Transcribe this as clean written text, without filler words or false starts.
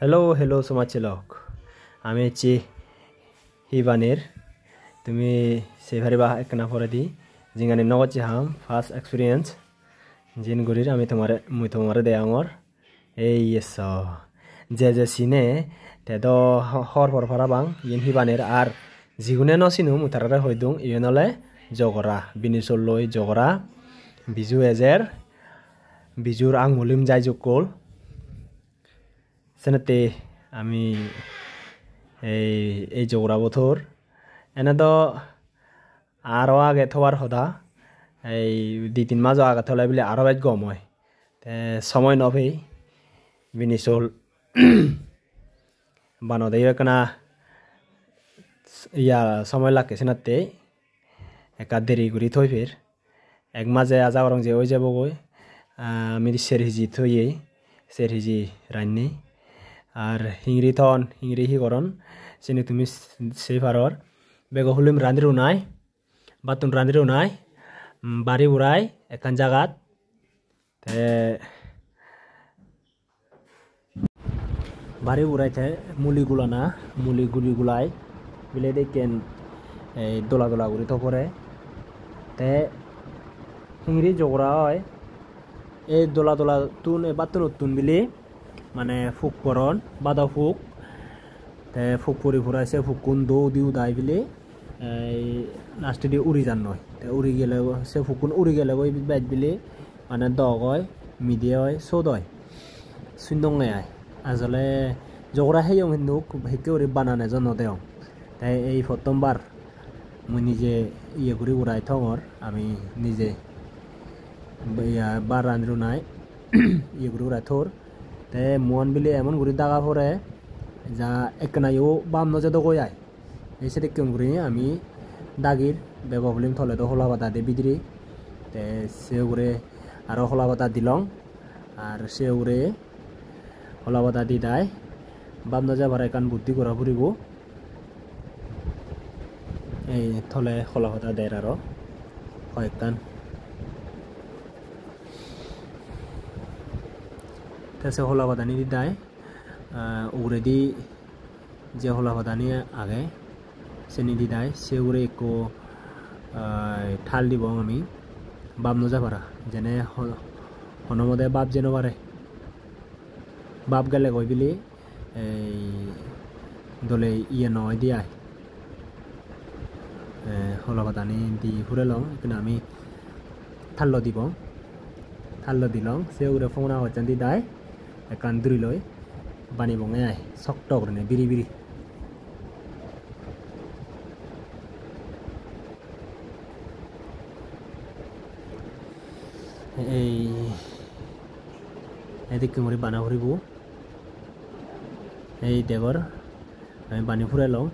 hello समाजसेवक আমি হচ্ছি হিবানের তুমি সেভারে একনা পরে দি জিঙানি নগদ হাম ফার্স্ট এক্সপিরিয়েন্স জিন গরির আমি তোমারে দেয়াঙর এই এস যে সিনে তে দ হর ফারাবাং ইন হিবানের আর জিগুনে নসিনু মুতারে হইদুং ইয়নলে জগরা বিনিসলই জগরা বিজু এজের বিজুর আং মুলিম যাই জকল সেনাতে আমি এই জোড়া বছর এনে তো আরও আগে থবার হদা এই 2-3 মাস আগে থলাই বলে আরও বেশ গম হয় সময় নভেই বিনিসল বানদে একনা ইয়া সময় লাগে সেনাতে একা দেরি করি থই ফের এক মাঝে আজা রং যে ওই যাব গই আমি সেরহিজি থইয়ে সেরহিজি রান্নি আর হিংরি থন হিংরি হি করন সিনি তুমি সেই ফারর বেগ হলিম রান্ধিরু নাই বাতুন রান্ধিরু নাই বাড়ি উড়াই একান জাগাত বাড়ি উড়াইতে মুলিগুলা না মুলিগুলাই বিলে দেখেন এই দোলা দোলা করে তো পরে তে হিংরি জগড়া হয় এই দোলা দোলা তুন বাতুন তুন বিলি মানে ফুক করন বাদা ফুক তে ফুক পরি ফুরাইছে ফুকুন দৌ দিও দাই বিলে লাস্টে দিয়ে উড়ি যান নয় তে উড়ি গেলে সে ফুকুন উড়ি গেলে ওই ব্যাট বিলে মানে দগ হয় মিডিয়া হয় সৌদ হয় সুন্দর আয় আসলে জগরা হেয়ং কিন্তু হেকে ওরে বানানে জন্য দেও তাই এই প্রথমবার মুই নিজে ইয়ে করে উড়াই থর আমি নিজে বার রান্ধিরু নাই ইয়ে করে উড়াই থর তে মন বিলে এমন ঘুরি দাগা পরে যা একনাইও বাম নজে দগই আয় এই সেটা কেমন করি আমি দাগির ব্যবহার থলে তো হলা পাতা দিয়ে বিদ্রি তে সে ঘুরে আরও হলা পাতা দিলং আর সে ঘুরে হলা পাতা দি দেয় বাম নজা ভাড়া কান বুদ্ধি করা ফুরিব এই থলে হলা পাতা দেয় আরও কয়েকখান সে হলা পাতানি দি দেয় উড়ে দি যে হলা পাতানি আগে সে নিদি দেয় সে উড়ে একটু ঠাল দিব আমি বাপ নজা পারা যেনে হনমদে বাপ যেন পারে বাপ গেলে কই বিলি এই দলে ইয়ে নয় দিয়ায় হলা পাতানি দি ফুরে লং কিন্তু আমি থাল্ল দিব থাল্ল দিলং সে উড়ে ফোনা হচ্ছে দি দেয় একান দূরি লই বানি বঙে আয় শক্ত করে বিড়ি বিড়ি এই এদিকে মরি বানা ফুরিব এই দেগর আমি বানি ফুরাই লওঁ